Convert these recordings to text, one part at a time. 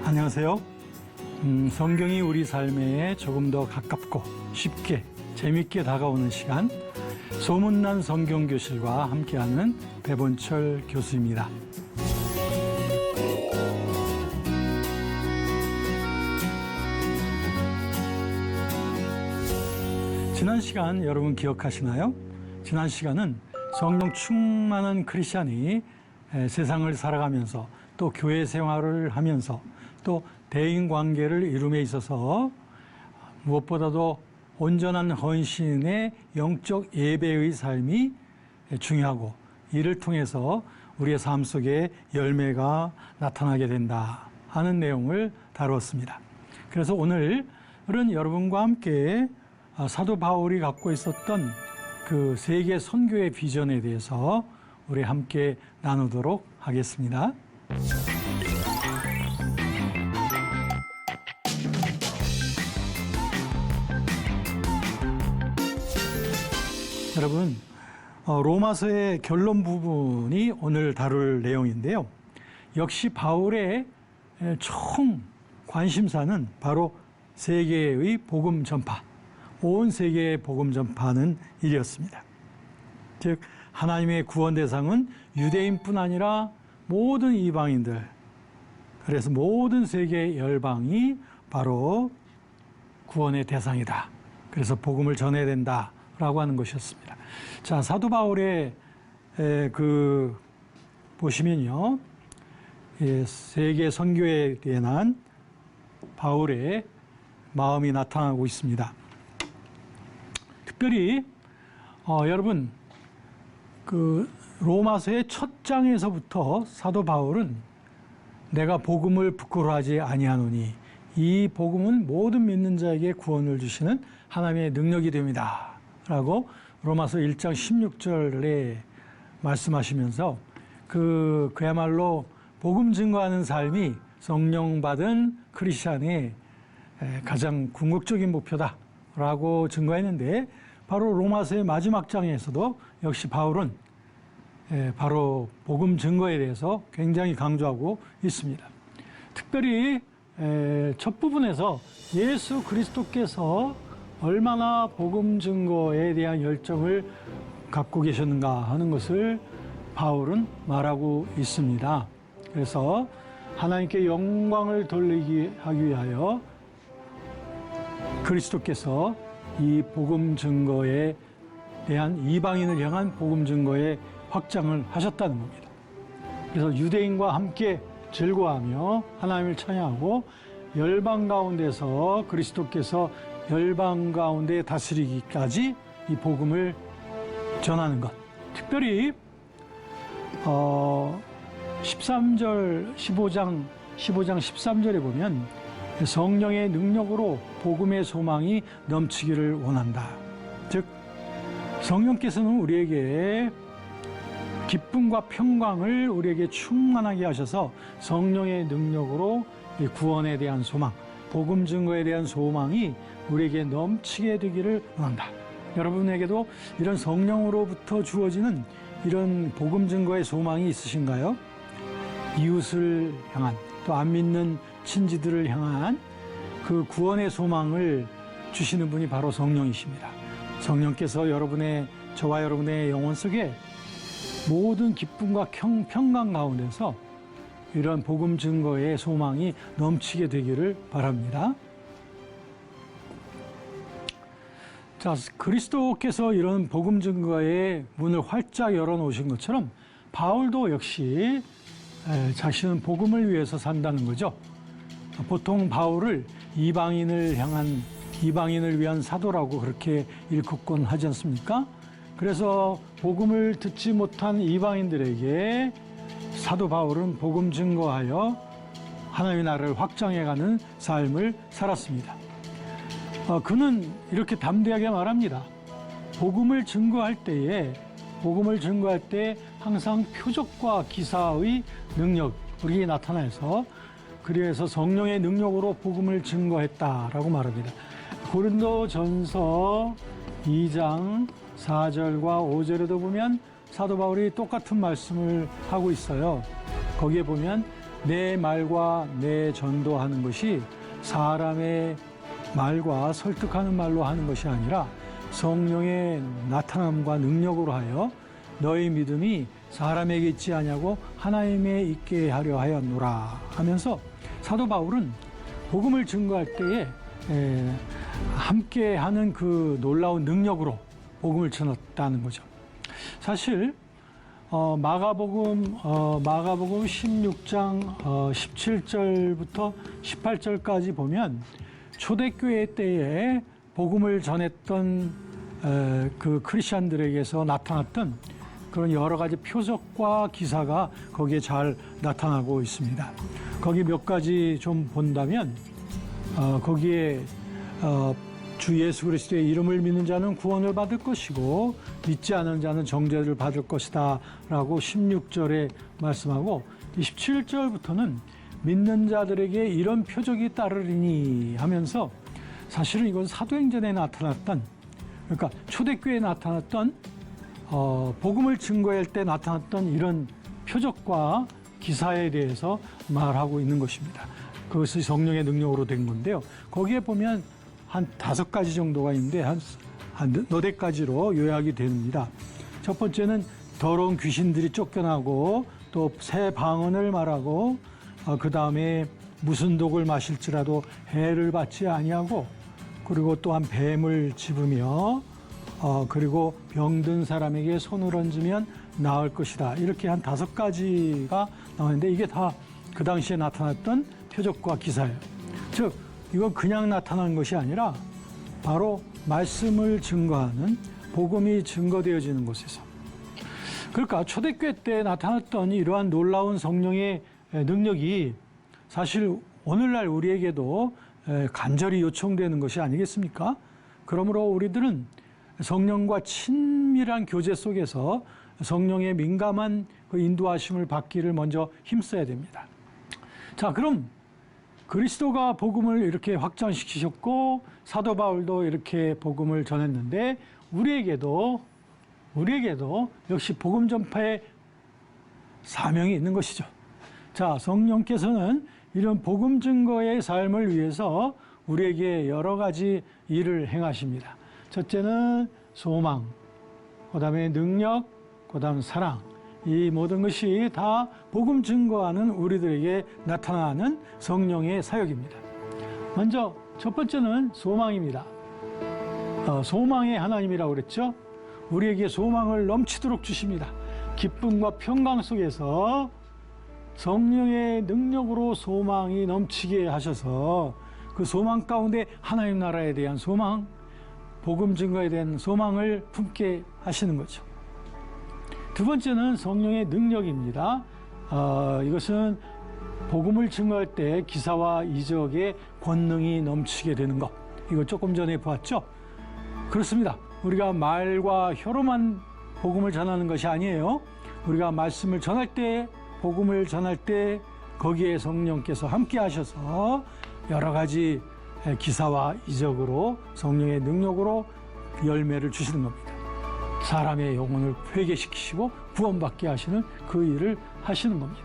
안녕하세요. 성경이 우리 삶에 조금 더 가깝고 쉽게 재밌게 다가오는 시간, 소문난 성경교실과 함께하는 배본철 교수입니다. 지난 시간 여러분 기억하시나요? 지난 시간은 성령 충만한 크리스찬이 세상을 살아가면서 또 교회 생활을 하면서 또 대인관계를 이룸에 있어서 무엇보다도 온전한 헌신의 영적 예배의 삶이 중요하고, 이를 통해서 우리의 삶 속에 열매가 나타나게 된다 하는 내용을 다루었습니다. 그래서 오늘은 여러분과 함께 사도 바울이 갖고 있었던 그 세계 선교의 비전에 대해서 우리 함께 나누도록 하겠습니다. 여러분, 로마서의 결론 부분이 오늘 다룰 내용인데요. 역시 바울의 총 관심사는 바로 세계의 복음 전파, 온 세계의 복음 전파는 일이었습니다. 즉, 하나님의 구원 대상은 유대인뿐 아니라 모든 이방인들, 그래서 모든 세계 열방이 바로 구원의 대상이다. 그래서 복음을 전해야 된다라고 하는 것이었습니다. 자, 사도 바울의 보시면요, 세계 선교에 대한 바울의 마음이 나타나고 있습니다. 특별히 여러분, 로마서의 첫 장에서부터 사도 바울은 내가 복음을 부끄러워하지 아니하노니 이 복음은 모든 믿는 자에게 구원을 주시는 하나님의 능력이 됩니다 라고 로마서 1장 16절에 말씀하시면서 그야말로 복음 증거하는 삶이 성령 받은 크리스찬의 가장 궁극적인 목표다 라고 증거했는데, 바로 로마서의 마지막 장에서도 역시 바울은 바로 복음 증거에 대해서 굉장히 강조하고 있습니다. 특별히 첫 부분에서 예수 그리스도께서 얼마나 복음 증거에 대한 열정을 갖고 계셨는가 하는 것을 바울은 말하고 있습니다. 그래서 하나님께 영광을 돌리기 하기 위하여 그리스도께서 이 복음 증거에 대한 이방인을 향한 복음 증거의 확장을 하셨다는 겁니다. 그래서 유대인과 함께 즐거워하며 하나님을 찬양하고 열방 가운데서 그리스도께서 열방 가운데 다스리기까지 이 복음을 전하는 것. 특별히 15장 13절에 보면 성령의 능력으로 복음의 소망이 넘치기를 원한다. 즉, 성령께서는 우리에게 기쁨과 평강을 우리에게 충만하게 하셔서 성령의 능력으로 구원에 대한 소망, 복음 증거에 대한 소망이 우리에게 넘치게 되기를 원한다. 여러분에게도 이런 성령으로부터 주어지는 이런 복음 증거의 소망이 있으신가요? 이웃을 향한, 또 안 믿는 친지들을 향한 그 구원의 소망을 주시는 분이 바로 성령이십니다. 성령께서 저와 여러분의 영혼 속에 모든 기쁨과 평강 가운데서 이런 복음 증거의 소망이 넘치게 되기를 바랍니다. 자, 그리스도께서 이런 복음 증거의 문을 활짝 열어놓으신 것처럼 바울도 역시 자신은 복음을 위해서 산다는 거죠. 보통 바울을 이방인을 위한 사도라고 그렇게 일컫곤 하지 않습니까? 그래서 복음을 듣지 못한 이방인들에게 사도 바울은 복음 증거하여 하나님의 나라를 확장해가는 삶을 살았습니다. 그는 이렇게 담대하게 말합니다. 복음을 증거할 때 항상 표적과 기사의 능력이 나타나서, 그래서 성령의 능력으로 복음을 증거했다라고 말합니다. 고린도전서 2장 4절과 5절에도 보면 사도 바울이 똑같은 말씀을 하고 있어요. 거기에 보면 내 말과 내 전도하는 것이 사람의 말과 설득하는 말로 하는 것이 아니라 성령의 나타남과 능력으로 하여 너희 믿음이 사람에게 있지 아니하고 하나님에 있게 하려 하였노라 하면서 사도 바울은 복음을 증거할 때에 함께하는 그 놀라운 능력으로 복음을 전했다는 거죠. 사실 마가복음 16장 17절부터 18절까지 보면 초대교회 때에 복음을 전했던 그 크리스천들에게서 나타났던 그런 여러 가지 표적과 기사가 거기에 잘 나타나고 있습니다. 거기 몇 가지 좀 본다면 거기에 주 예수 그리스도의 이름을 믿는 자는 구원을 받을 것이고 믿지 않은 자는 정죄를 받을 것이다 라고 16절에 말씀하고 17절부터는 믿는 자들에게 이런 표적이 따르리니 하면서 사실은 이건 사도행전에 나타났던, 그러니까 초대교회에 나타났던 복음을 증거할 때 나타났던 이런 표적과 기사에 대해서 말하고 있는 것입니다. 그것이 성령의 능력으로 된 건데요. 거기에 보면 한 5가지 정도가 있는데 한 4가지로 요약이 됩니다. 첫 번째는 더러운 귀신들이 쫓겨나고 또 새 방언을 말하고 그 다음에 무슨 독을 마실지라도 해를 받지 아니하고 그리고 또한 뱀을 집으며 그리고 병든 사람에게 손을 얹으면 나을 것이다. 이렇게 한 5가지가 나오는데 이게 다 그 당시에 나타났던 표적과 기사예요. 즉 이건 그냥 나타난 것이 아니라 바로 말씀을 증거하는 복음이 증거되어지는 곳에서, 그러니까 초대교회 때 나타났던 이러한 놀라운 성령의 능력이 사실 오늘날 우리에게도 간절히 요청되는 것이 아니겠습니까? 그러므로 우리들은 성령과 친밀한 교제 속에서 성령의 민감한 그 인도하심을 받기를 먼저 힘써야 됩니다. 자, 그럼 그리스도가 복음을 이렇게 확장시키셨고 사도 바울도 이렇게 복음을 전했는데 우리에게도 역시 복음 전파의 사명이 있는 것이죠. 자, 성령께서는 이런 복음 증거의 삶을 위해서 우리에게 여러 가지 일을 행하십니다. 첫째는 소망, 그 다음에 능력, 그 다음 사랑. 이 모든 것이 다 복음 증거하는 우리들에게 나타나는 성령의 사역입니다. 먼저 첫 번째는 소망입니다. 소망의 하나님이라고 그랬죠. 우리에게 소망을 넘치도록 주십니다. 기쁨과 평강 속에서 성령의 능력으로 소망이 넘치게 하셔서 그 소망 가운데 하나님 나라에 대한 소망, 복음 증거에 대한 소망을 품게 하시는 거죠. 두 번째는 성령의 능력입니다. 이것은 복음을 증거할 때 기사와 이적의 권능이 넘치게 되는 것. 이거 조금 전에 보았죠? 그렇습니다. 우리가 말과 혀로만 복음을 전하는 것이 아니에요. 우리가 말씀을 전할 때, 복음을 전할 때 거기에 성령께서 함께 하셔서 여러 가지 기사와 이적으로 성령의 능력으로 열매를 주시는 겁니다. 사람의 영혼을 회개시키시고 구원받게 하시는 그 일을 하시는 겁니다.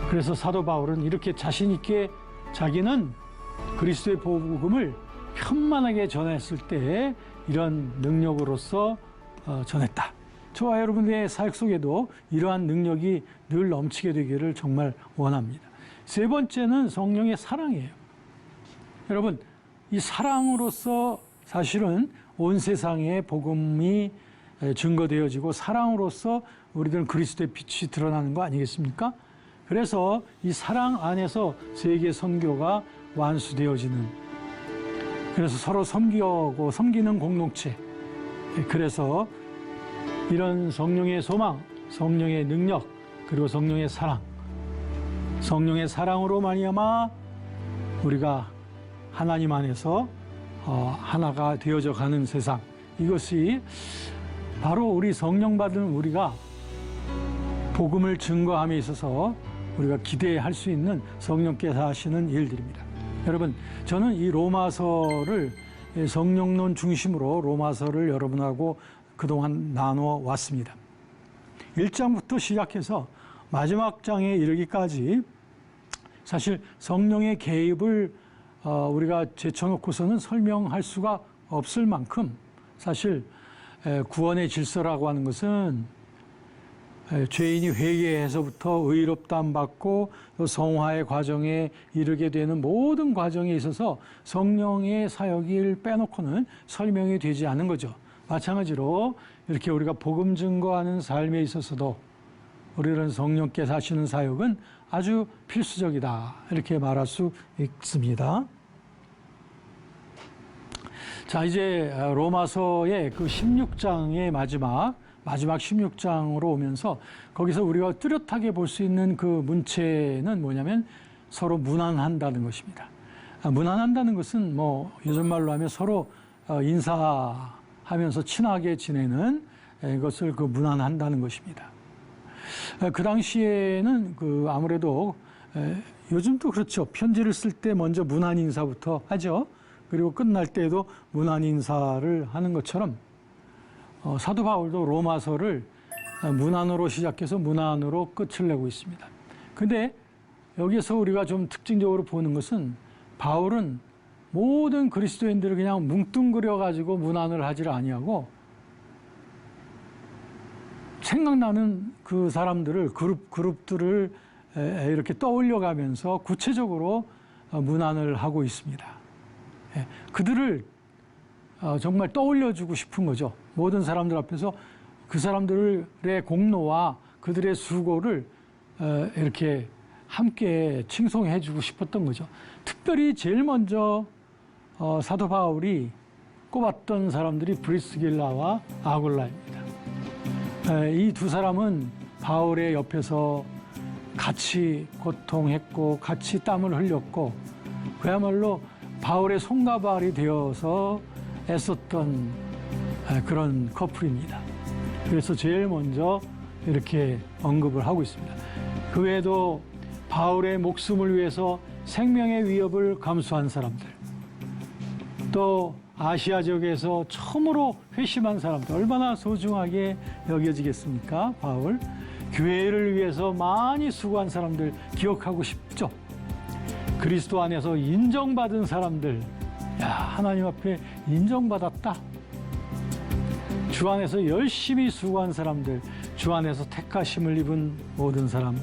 그래서 사도 바울은 이렇게 자신 있게 자기는 그리스도의 복음을 편만하게 전했을 때 이런 능력으로서 전했다. 저와 여러분의 사역 속에도 이러한 능력이 늘 넘치게 되기를 정말 원합니다. 세 번째는 성령의 사랑이에요. 여러분, 이 사랑으로서 사실은 온 세상에 복음이 증거되어지고 사랑으로서 우리들은 그리스도의 빛이 드러나는 거 아니겠습니까? 그래서 이 사랑 안에서 세계 선교가 완수되어지는, 그래서 서로 섬기고 섬기는 공동체, 그래서 이런 성령의 소망, 성령의 능력, 그리고 성령의 사랑, 성령의 사랑으로 말미암아 우리가 하나님 안에서 하나가 되어져 가는 세상, 이것이 바로 우리 성령 받은 우리가 복음을 증거함에 있어서 우리가 기대할 수 있는 성령께서 하시는 일들입니다. 여러분, 저는 이 로마서를 성령론 중심으로 로마서를 여러분하고 그동안 나누어 왔습니다. 1장부터 시작해서 마지막 장에 이르기까지 사실 성령의 개입을 우리가 제쳐놓고서는 설명할 수가 없을 만큼 사실 구원의 질서라고 하는 것은 죄인이 회개해서부터 의롭다함 받고 성화의 과정에 이르게 되는 모든 과정에 있어서 성령의 사역을 빼놓고는 설명이 되지 않는 거죠. 마찬가지로 이렇게 우리가 복음 증거하는 삶에 있어서도 우리는 성령께서 하시는 사역은 아주 필수적이다, 이렇게 말할 수 있습니다. 자, 이제 로마서의 그 16장의 마지막 16장으로 오면서 거기서 우리가 뚜렷하게 볼 수 있는 그 문체는 뭐냐면 서로 무난한다는 것입니다. 무난한다는 것은 뭐 요즘 말로 하면 서로 인사하면서 친하게 지내는 것을 그 무난한다는 것입니다. 그 당시에는 그 아무래도 요즘도 그렇죠. 편지를 쓸 때 먼저 무난 인사부터 하죠. 그리고 끝날 때에도 무난 인사를 하는 것처럼 사도 바울도 로마서를 문안으로 시작해서 문안으로 끝을 내고 있습니다. 근데 여기서 우리가 좀 특징적으로 보는 것은 바울은 모든 그리스도인들을 그냥 뭉뚱그려 가지고 문안을 하지를 아니하고 생각나는 그 사람들을 그룹들을 이렇게 떠올려 가면서 구체적으로 문안을 하고 있습니다. 그들을 정말 떠올려주고 싶은 거죠. 모든 사람들 앞에서 그 사람들의 공로와 그들의 수고를 이렇게 함께 칭송해주고 싶었던 거죠. 특별히 제일 먼저 사도 바울이 꼽았던 사람들이 브리스길라와 아굴라입니다. 이 두 사람은 바울의 옆에서 같이 고통했고 같이 땀을 흘렸고 그야말로 바울의 손과 발이 되어서 애썼던 그런 커플입니다. 그래서 제일 먼저 이렇게 언급을 하고 있습니다. 그 외에도 바울의 목숨을 위해서 생명의 위협을 감수한 사람들, 또 아시아 지역에서 처음으로 회심한 사람들, 얼마나 소중하게 여겨지겠습니까? 바울. 교회를 위해서 많이 수고한 사람들 기억하고 싶죠. 그리스도 안에서 인정받은 사람들, 야, 하나님 앞에 인정받았다. 주 안에서 열심히 수고한 사람들, 주 안에서 택하심을 입은 모든 사람,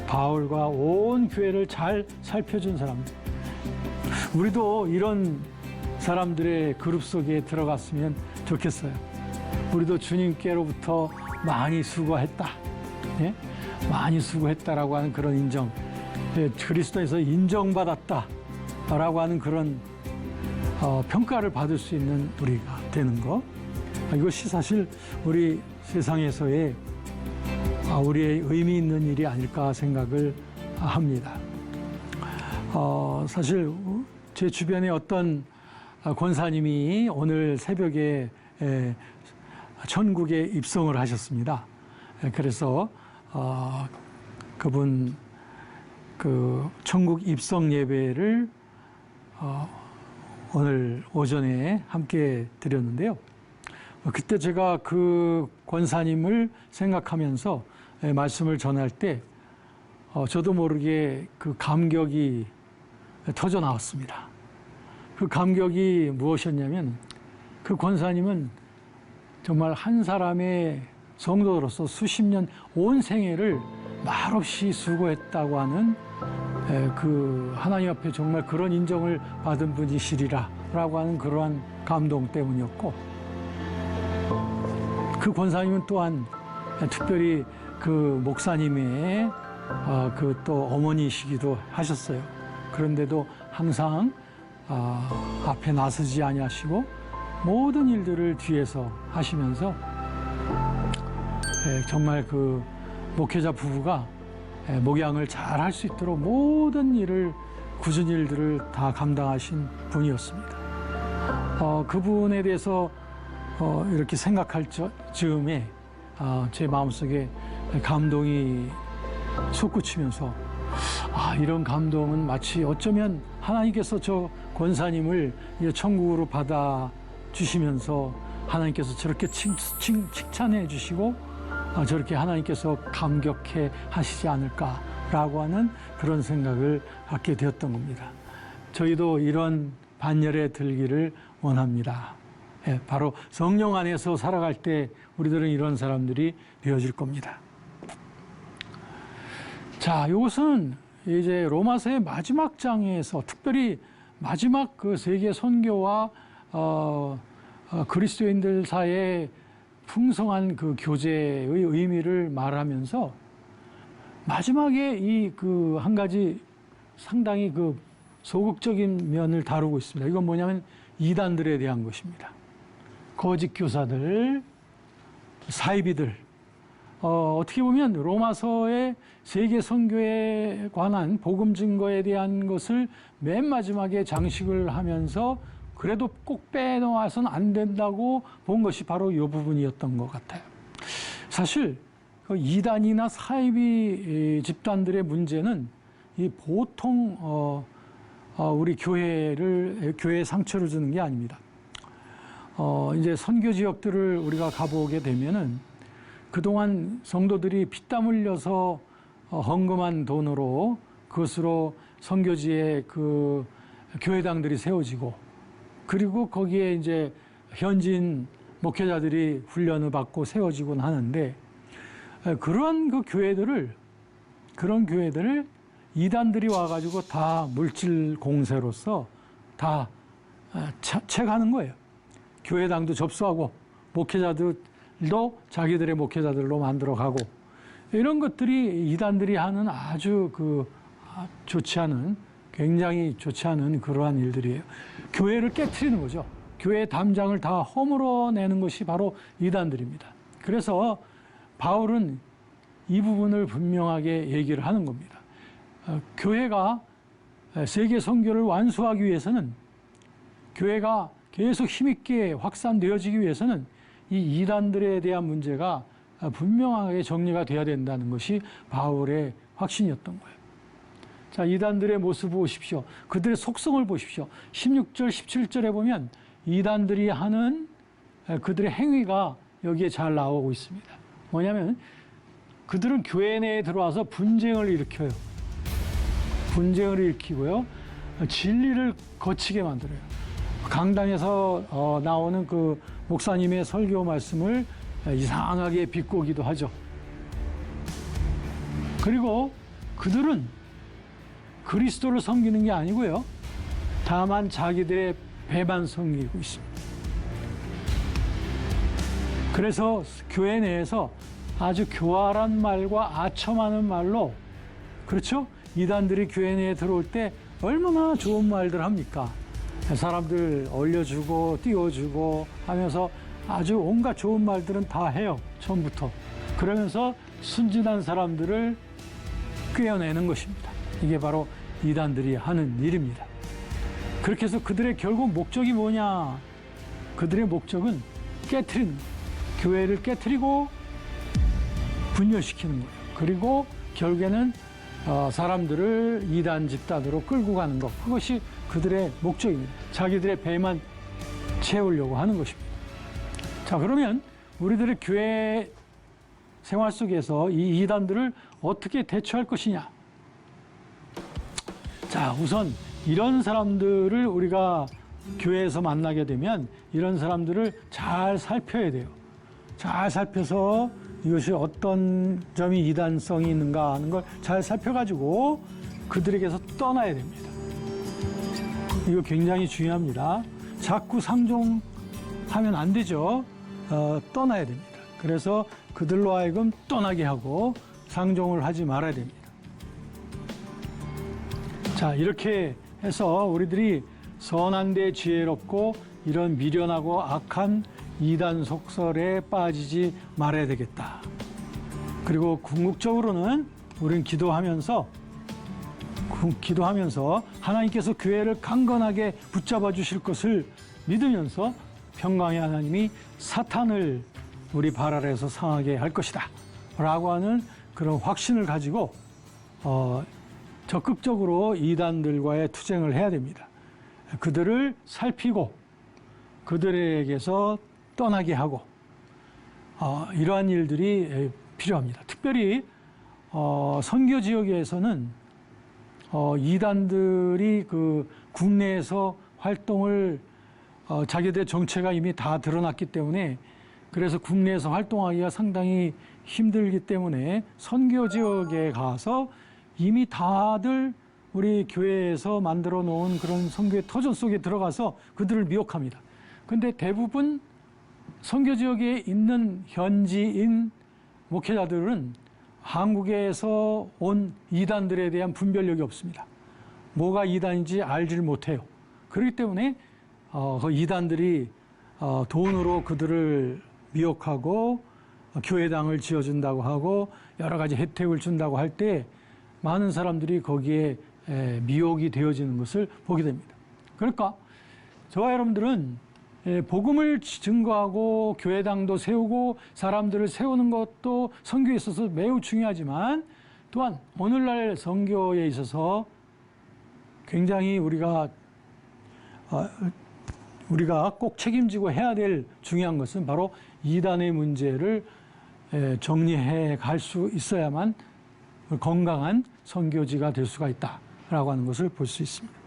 바울과 온 교회를 잘 살펴준 사람들. 우리도 이런 사람들의 그룹 속에 들어갔으면 좋겠어요. 우리도 주님께로부터 많이 수고했다. 예? 많이 수고했다라고 하는 그런 인정, 그리스도에서 인정받았다라고 하는 그런 평가를 받을 수 있는 우리가 되는 것. 이것이 사실 우리 세상에서의 우리의 의미 있는 일이 아닐까 생각을 합니다. 사실 제 주변에 어떤 권사님이 오늘 새벽에 천국에 입성을 하셨습니다. 그래서 그분 그 천국 입성 예배를 오늘 오전에 함께 드렸는데요. 그때 제가 그 권사님을 생각하면서 말씀을 전할 때 저도 모르게 그 감격이 터져 나왔습니다. 그 감격이 무엇이었냐면 그 권사님은 정말 한 사람의 성도로서 수십 년 온 생애를 말없이 수고했다고 하는 그 하나님 앞에 정말 그런 인정을 받은 분이시리라라고 하는 그러한 감동 때문이었고, 그 권사님은 또한 특별히 그 목사님의 그 또 어머니시기도 하셨어요. 그런데도 항상 앞에 나서지 아니하시고 모든 일들을 뒤에서 하시면서 정말 그 목회자 부부가 목양을 잘 할 수 있도록 모든 일을, 굳은 일들을 다 감당하신 분이었습니다. 그분에 대해서 이렇게 생각할 즈음에 제 마음속에 감동이 솟구치면서 이런 감동은 마치 어쩌면 하나님께서 저 권사님을 천국으로 받아 주시면서 하나님께서 저렇게 칭찬해 주시고 저렇게 하나님께서 감격해 하시지 않을까라고 하는 그런 생각을 갖게 되었던 겁니다. 저희도 이런 반열에 들기를 원합니다. 예, 바로 성령 안에서 살아갈 때 우리들은 이런 사람들이 되어질 겁니다. 자, 이것은 이제 로마서의 마지막 장에서 특별히 마지막 그 세계 선교와 그리스도인들 사이에 풍성한 그 교제의 의미를 말하면서 마지막에 이 그 한 가지 상당히 그 소극적인 면을 다루고 있습니다. 이건 뭐냐면 이단들에 대한 것입니다. 거짓 교사들, 사이비들. 어떻게 보면 로마서의 세계 선교에 관한 복음 증거에 대한 것을 맨 마지막에 장식을 하면서 그래도 꼭 빼놓아서는 안 된다고 본 것이 바로 이 부분이었던 것 같아요. 사실 이단이나 사이비 집단들의 문제는 이 보통 우리 교회에 상처를 주는 게 아닙니다. 이제 선교 지역들을 우리가 가보게 되면은 그동안 성도들이 피땀 흘려서 헌금한 돈으로 그것으로 선교지에 그 교회당들이 세워지고 그리고 거기에 이제 현지인 목회자들이 훈련을 받고 세워지곤 하는데 그런 그런 교회들을 이단들이 와가지고 다 물질 공세로서 다 채가는 거예요. 교회당도 접수하고 목회자들도 자기들의 목회자들로 만들어가고 이런 것들이 이단들이 하는 아주 굉장히 좋지 않은 그러한 일들이에요. 교회를 깨트리는 거죠. 교회의 담장을 다 허물어내는 것이 바로 이단들입니다. 그래서 바울은 이 부분을 분명하게 얘기를 하는 겁니다. 교회가 세계 선교를 완수하기 위해서는 교회가 계속 힘있게 확산되어지기 위해서는 이 이단들에 대한 문제가 분명하게 정리가 돼야 된다는 것이 바울의 확신이었던 거예요. 자, 이단들의 모습을 보십시오. 그들의 속성을 보십시오. 16절, 17절에 보면 이단들이 하는 그들의 행위가 여기에 잘 나오고 있습니다. 뭐냐면 그들은 교회 내에 들어와서 분쟁을 일으켜요. 분쟁을 일으키고요. 진리를 거치게 만들어요. 강당에서 나오는 그 목사님의 설교 말씀을 이상하게 비꼬기도 하죠. 그리고 그들은 그리스도를 섬기는 게 아니고요. 다만 자기들의 배만 섬기고 있습니다. 그래서 교회 내에서 아주 교활한 말과 아첨하는 말로, 그렇죠? 이단들이 교회 내에 들어올 때 얼마나 좋은 말들 합니까? 사람들 올려주고 띄워주고 하면서 아주 온갖 좋은 말들은 다 해요. 처음부터. 그러면서 순진한 사람들을 꿰어내는 것입니다. 이게 바로 이단들이 하는 일입니다. 그렇게 해서 그들의 결국 목적이 뭐냐? 그들의 목적은 깨트리는 거예요. 교회를 깨트리고 분열시키는 거예요. 그리고 결국에는 사람들을 이단 집단으로 끌고 가는 것. 그것이 그들의 목적입니다. 자기들의 배만 채우려고 하는 것입니다. 자, 그러면 우리들의 교회 생활 속에서 이 이단들을 어떻게 대처할 것이냐? 자, 우선 이런 사람들을 우리가 교회에서 만나게 되면 이런 사람들을 잘 살펴야 돼요. 잘 살펴서 이것이 어떤 점이 이단성이 있는가 하는 걸 잘 살펴가지고 그들에게서 떠나야 됩니다. 이거 굉장히 중요합니다. 자꾸 상종하면 안 되죠. 떠나야 됩니다. 그래서 그들로 하여금 떠나게 하고 상종을 하지 말아야 됩니다. 자, 이렇게 해서 우리들이 선한데 지혜롭고 이런 미련하고 악한 이단 속설에 빠지지 말아야 되겠다. 그리고 궁극적으로는 우리는 기도하면서 하나님께서 교회를 강건하게 붙잡아 주실 것을 믿으면서 평강의 하나님이 사탄을 우리 발 아래에서 상하게 할 것이다 라고 하는 그런 확신을 가지고 적극적으로 이단들과의 투쟁을 해야 됩니다. 그들을 살피고 그들에게서 떠나게 하고 이러한 일들이 필요합니다. 특별히 선교 지역에서는 이단들이 그 국내에서 활동을 자기들의 정체가 이미 다 드러났기 때문에 그래서 국내에서 활동하기가 상당히 힘들기 때문에 선교 지역에 가서 이미 다들 우리 교회에서 만들어 놓은 그런 선교의 터전 속에 들어가서 그들을 미혹합니다. 근데 대부분 선교 지역에 있는 현지인 목회자들은 한국에서 온 이단들에 대한 분별력이 없습니다. 뭐가 이단인지 알지를 못해요. 그렇기 때문에 그 이단들이 돈으로 그들을 미혹하고 교회당을 지어준다고 하고 여러 가지 혜택을 준다고 할 때 많은 사람들이 거기에 미혹이 되어지는 것을 보게 됩니다. 그러니까 저와 여러분들은 복음을 증거하고 교회당도 세우고 사람들을 세우는 것도 선교에 있어서 매우 중요하지만 또한 오늘날 선교에 있어서 굉장히 우리가 꼭 책임지고 해야 될 중요한 것은 바로 이단의 문제를 정리해 갈 수 있어야만 건강한 선교지가 될 수가 있다라고 하는 것을 볼 수 있습니다.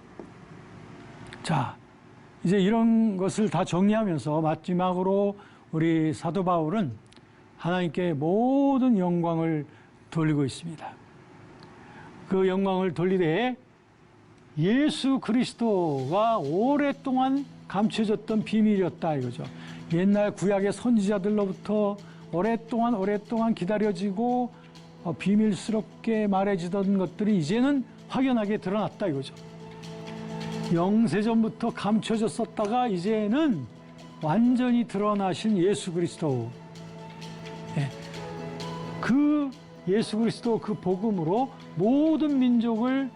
자, 이제 이런 것을 다 정리하면서 마지막으로 우리 사도 바울은 하나님께 모든 영광을 돌리고 있습니다. 그 영광을 돌리되 예수 그리스도가 오랫동안 감춰졌던 비밀이었다 이거죠. 옛날 구약의 선지자들로부터 오랫동안 기다려지고 비밀스럽게 말해지던 것들이 이제는 확연하게 드러났다 이거죠. 영세전부터 감춰졌었다가 이제는 완전히 드러나신 예수 그리스도. 그 예수 그리스도 그 복음으로 모든 민족을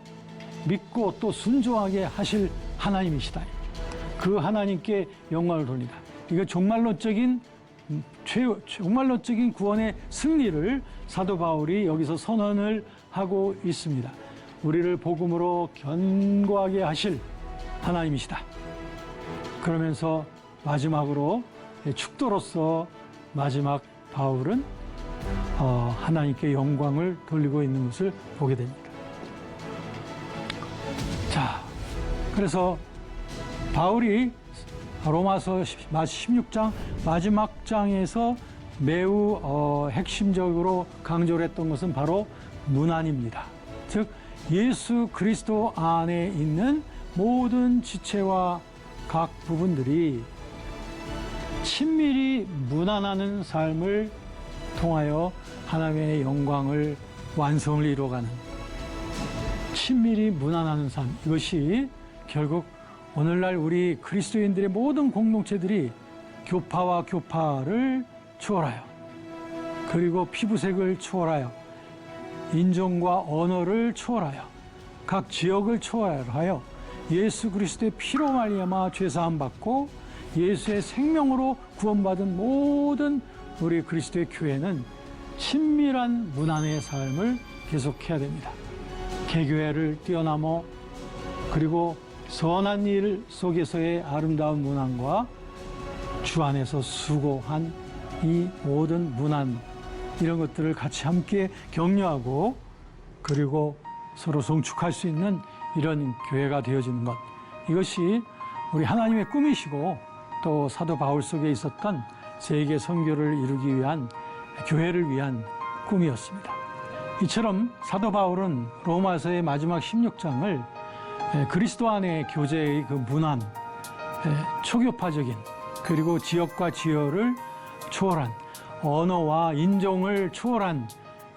믿고 또 순종하게 하실 하나님이시다. 그 하나님께 영광을 돌리다. 이거 종말론적인 구원의 승리를 사도 바울이 여기서 선언을 하고 있습니다. 우리를 복음으로 견고하게 하실 하나님이시다. 그러면서 마지막으로 축도로서 마지막 바울은 하나님께 영광을 돌리고 있는 것을 보게 됩니다. 자, 그래서 바울이 로마서 16장 마지막 장에서 매우 핵심적으로 강조를 했던 것은 바로 문안입니다. 즉 예수 그리스도 안에 있는 모든 지체와 각 부분들이 친밀히 문안하는 삶을 통하여 하나님의 영광을 완성을 이루어가는 친밀히 문안하는 삶, 이것이 결국 오늘날 우리 그리스도인들의 모든 공동체들이 교파와 교파를 초월하여 그리고 피부색을 초월하여 인종과 언어를 초월하여 각 지역을 초월하여 예수 그리스도의 피로 말미암아 죄사함 받고 예수의 생명으로 구원받은 모든 우리 그리스도의 교회는 친밀한 문안의 삶을 계속해야 됩니다. 개교회를 뛰어넘어 그리고 선한 일 속에서의 아름다운 문안과 주 안에서 수고한 이 모든 문안, 이런 것들을 같이 함께 격려하고 그리고 서로 성축할 수 있는 이런 교회가 되어지는 것, 이것이 우리 하나님의 꿈이시고 또 사도 바울 속에 있었던 세계 선교를 이루기 위한 교회를 위한 꿈이었습니다. 이처럼 사도 바울은 로마서의 마지막 16장을 그리스도 안의 교제의 그 문안, 초교파적인 그리고 지역과 지역을 초월한 언어와 인종을 초월한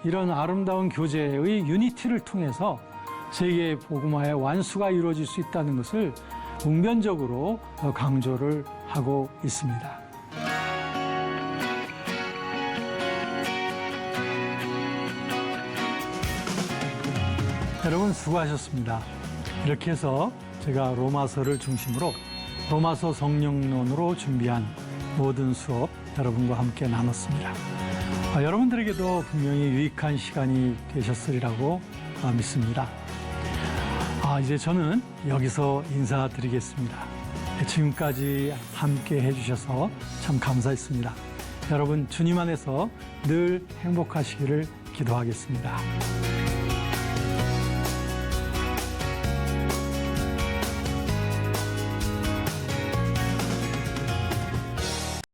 이런 아름다운 교제의 유니티를 통해서 세계 복음화의 완수가 이루어질 수 있다는 것을 웅변적으로 강조를 하고 있습니다. 여러분 수고하셨습니다. 이렇게 해서 제가 로마서를 중심으로 로마서 성령론으로 준비한 모든 수업 여러분과 함께 나눴습니다. 여러분들에게도 분명히 유익한 시간이 되셨으리라고 믿습니다. 이제 저는 여기서 인사드리겠습니다. 지금까지 함께 해주셔서 참 감사했습니다. 여러분 주님 안에서 늘 행복하시기를 기도하겠습니다.